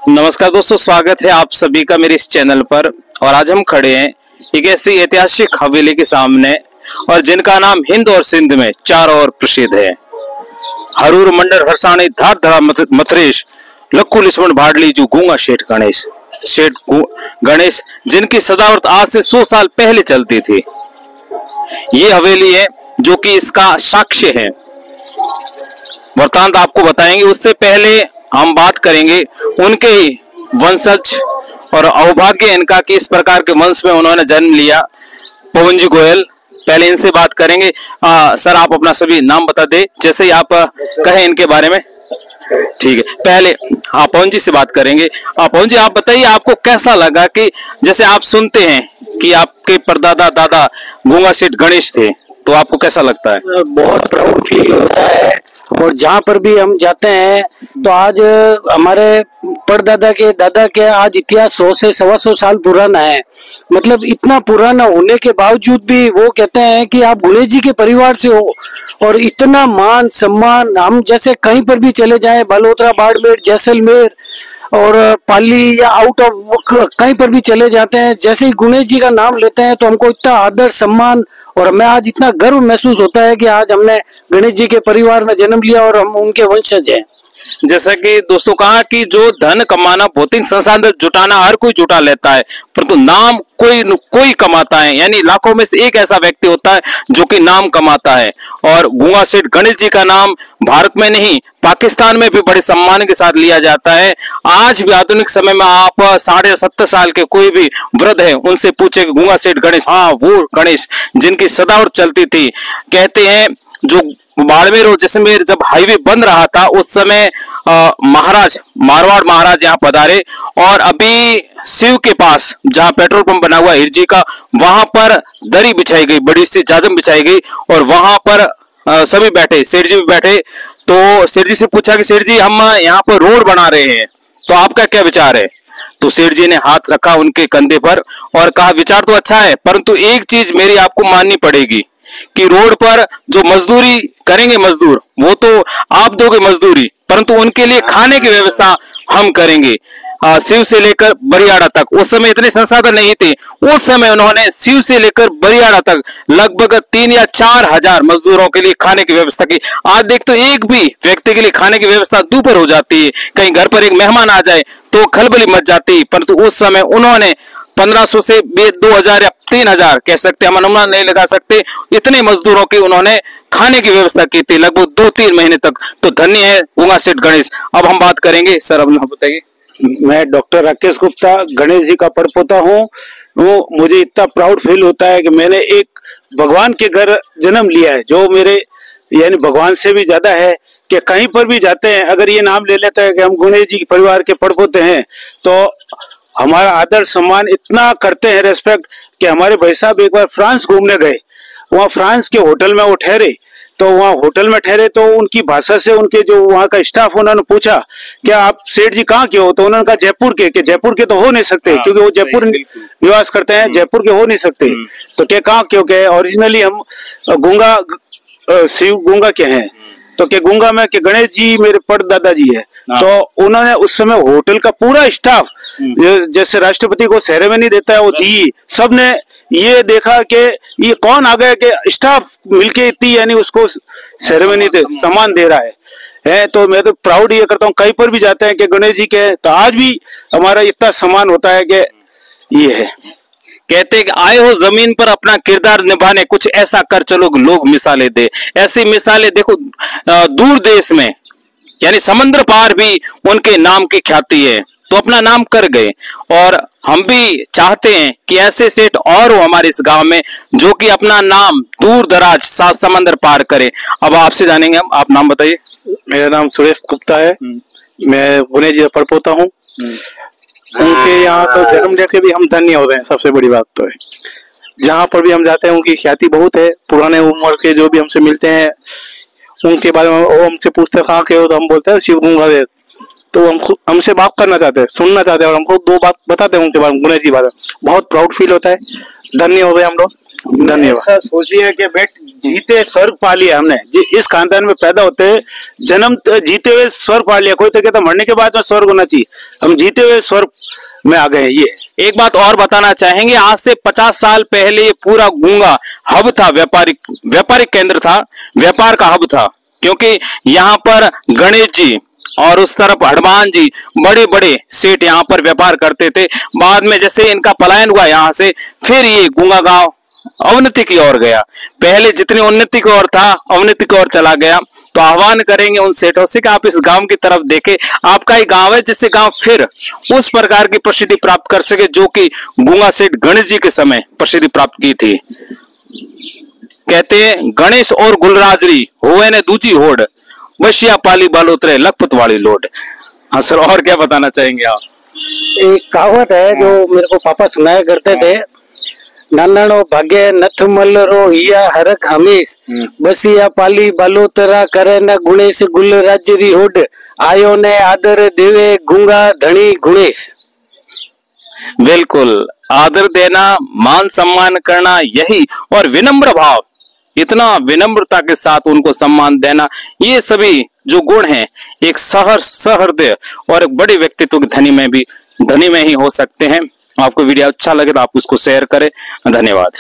नमस्कार दोस्तों, स्वागत है आप सभी का मेरे इस चैनल पर। और आज हम खड़े हैं एक ऐसी ऐतिहासिक हवेली के सामने और जिनका नाम हिंद और सिंध में चारों ओर प्रसिद्ध है। हरूर मंडर हरसाणी धार धरा मथरेश लक्खू लिस्मण भाडली जो गूंगा शेठ गणेश जिनकी सदावत आज से 100 साल पहले चलती थी। ये हवेली है जो कि इसका साक्ष्य है। वृतांत आपको बताएंगे, उससे पहले हम बात करेंगे उनके ही वंशज और अवभाग्य इनका कि इस प्रकार के वंश में उन्होंने जन्म लिया। पवन जी गोयल, पहले इनसे बात करेंगे। सर, आप अपना सभी नाम बता दे जैसे ही आप कहें इनके बारे में। ठीक है, पहले पवन जी से बात करेंगे। पवन जी, आप बताइए आपको कैसा लगा कि जैसे आप सुनते हैं कि आपके परदादा दादा गूंगा सेठ गणेश थे, तो आपको कैसा लगता है? बहुत प्राउड फील होता है। और जहाँ पर भी हम जाते हैं तो आज हमारे परदादा के दादा के आज इतिहास 100 से 125 साल पुराना है। मतलब इतना पुराना होने के बावजूद भी वो कहते हैं कि आप गणेश जी के परिवार से हो और इतना मान सम्मान। हम जैसे कहीं पर भी चले जाएं, बलोत्रा, बाड़मेर, जैसलमेर और पाली या आउट ऑफ कहीं पर भी चले जाते हैं, जैसे ही गणेश जी का नाम लेते हैं तो हमको इतना आदर सम्मान और हमें आज इतना गर्व महसूस होता है कि आज हमने गणेश जी के परिवार में जन्म लिया और हम उनके वंशज हैं। जैसा कि दोस्तों कहा कि जो धन कमाना, भौतिक संसाधन जुटाना हर कोई जुटा लेता है, परंतु नाम कोई कमाता है। यानी लाखों में से एक ऐसा व्यक्ति होता है जो कि नाम कमाता है। और गूंगा सेठ गणेश जी का नाम भारत में नहीं, पाकिस्तान में भी बड़े सम्मान के साथ लिया जाता है। आज भी आधुनिक समय में आप 70.5 साल के कोई भी वृद्ध है, उनसे पूछे गूंगा सेठ गणेश, हाँ वो गणेश जिनकी सदावत चलती थी। कहते हैं जो बाड़मेर और जैसलमेर जब हाईवे बंद रहा था उस समय मारवाड़ महाराज यहाँ पधारे और अभी शिव के पास जहाँ पेट्रोल पंप बना हुआ हिरजी का, वहां पर दरी बिछाई गई, बड़ी सी जाजम बिछाई गई और वहां पर सभी बैठे, सेठ जी भी बैठे। तो सेठ जी से पूछा कि सेठ जी, हम यहाँ पर रोड बना रहे हैं, तो आपका क्या विचार है? तो सेठ जी ने हाथ रखा उनके कंधे पर और कहा, विचार तो अच्छा है, परंतु एक चीज मेरी आपको माननी पड़ेगी कि रोड पर जो मजदूरी करेंगे मजदूर, वो तो आप दोगे मजदूरी, परंतु उनके लिए खाने की व्यवस्था हम करेंगे। शिव से लेकर बरियाड़ा तक, उस समय इतने संसाधन नहीं थे, उस समय उन्होंने शिव से लेकर बरियाड़ा तक लगभग 3 या 4 हजार मजदूरों के लिए खाने की व्यवस्था की। आज देख तो एक भी व्यक्ति के लिए खाने की व्यवस्था दोपहर हो जाती है, कहीं घर पर एक मेहमान आ जाए तो खलबली मच जाती है, परंतु उस समय उन्होंने 1500 से 2000 या 3000 कह सकते, हम अनुमान नहीं लगा सकते, इतने मजदूरों की उन्होंने खाने की व्यवस्था की थी लगभग 2-3 महीने तक। तो धन्य है गूंगा सेठ गणेश। अब हम बात करेंगे, सर अब बताइए। मैं डॉक्टर राकेश गुप्ता गणेश जी का परपोता हूँ। वो मुझे इतना प्राउड फील होता है कि मैंने एक भगवान के घर जन्म लिया है, जो मेरे यानी भगवान से भी ज्यादा है। कि कहीं पर भी जाते हैं अगर ये नाम ले लेता है कि हम गणेश जी के परिवार के परपोते हैं, तो हमारा आदर सम्मान इतना करते हैं, रेस्पेक्ट। कि हमारे भाई साहब एक बार फ्रांस घूमने गए, वहाँ फ्रांस के होटल में वो ठहरे, तो वहाँ होटल में ठहरे तो उनकी भाषा से उनके जो वहाँ का स्टाफ, उन्होंने पूछा क्या आप सेठ जी कहाँ के हो? तो उन्होंने कहा जयपुर के। जयपुर के तो हो नहीं सकते, क्योंकि वो जयपुर निवास करते हैं, जयपुर के हो नहीं सकते। तो क्या कहाँ क्योंकि ओरिजिनली हम गूंगा शिव गूंगा के हैं। तो क्या गूंगा में कि गणेश जी मेरे परदादा जी है। तो उन्होंने उस समय होटल का पूरा स्टाफ, जैसे राष्ट्रपति को सेरेमनी देता है वो दी, सबने ये देखा कि ये कौन आ गया, कि स्टाफ मिलके इतनी यानी उसको सेरेमनी दे सम्मान दे रहा है। तो मैं तो प्राउड ये करता हूँ, कहीं पर भी जाते हैं कि गणेश जी के, तो आज भी हमारा इतना सम्मान होता है कि ये है। कहते हैं कि आए हो जमीन पर अपना किरदार निभाने, कुछ ऐसा कर चलो लोग मिसालें दे। ऐसी मिसालें देखो दूर देश में, यानी समंदर पार भी उनके नाम की ख्याति है, तो अपना नाम कर गए। और हम भी चाहते हैं कि ऐसे सेठ और हो हमारे इस गांव में जो कि अपना नाम दूर दराज 7 समंदर पार करे। अब आपसे जानेंगे हम, आप नाम बताइए। मेरा नाम सुरेश गुप्ता है, मैं गणेश जी का परपोता हूँ। उनके यहाँ तो जन्म लेके भी हम धन्य हो रहे हैं। सबसे बड़ी बात तो है, जहाँ पर भी हम जाते हैं उनकी ख्याति बहुत है। पुराने उम्र के जो भी हमसे मिलते हैं उनके बारे में वो हमसे पूछते हैं कहाँ के हो, तो हम बोलते हैं शिव गूंगा है। तो हम हमसे बात करना चाहते हैं, सुनना चाहते हैं और हमको 2 बात बताते हैं उनके बारे में, गणेश जी बारे में। बहुत प्राउड फील होता है, धन्य हो गए हम लोग। धन्यवाद। ऐसा सोचिए कि जीते स्वर्ग पा लिया हमने, इस खानदान में पैदा होते जन्म जीते हुए स्वर्ग पा लिया। कोई तो कहता मरने के बाद में स्वर्ग होना चाहिए, हम जीते हुए स्वर्ग में आ गए। ये एक बात और बताना चाहेंगे, आज से 50 साल पहले ये पूरा गूंगा हब था, व्यापारिक केंद्र था, व्यापार का हब था, क्योंकि यहाँ पर गणेश जी और उस तरफ हनुमान जी बड़े बड़े सेठ यहाँ पर व्यापार करते थे। बाद में जैसे इनका पलायन हुआ यहाँ से, फिर ये गूंगा गांव अवनति की ओर गया। पहले जितनी उन्नति की ओर था अवनति की ओर चला गया। तो आह्वान करेंगे उन सेठों से कि आप इस गांव की तरफ देखें, आपका ही गांव है, जिससे गांव फिर उस प्रकार की प्रसिद्धि प्राप्त कर सके जो कि गूंगा सेठ गणेश जी के समय प्रसिद्धि प्राप्त की थी। कहते हैं गणेश और गुलराजरी हुए ने दूजी होड़, वशिया पाली बालोतरे लखपत वाली लोड। हाँ सर, और क्या बताना चाहेंगे आप? एक कहावत है जो मेरे को पापा सुनाया करते थे, नानाणो भाग्य नथ मल रो हिया हरक हमेश, बसिया पाली बालोतरा करे न गुणेश गुल राजरी होड, आयो ने आदर देवे गूंगा धनी गुणेश। बिल्कुल, आदर देना, मान सम्मान करना, यही और विनम्र भाव, इतना विनम्रता के साथ उनको सम्मान देना, ये सभी जो गुण हैं एक सहृदय और एक बड़े व्यक्तित्व के धनी में ही हो सकते हैं। आपको वीडियो अच्छा लगे तो आप उसको शेयर करें। धन्यवाद।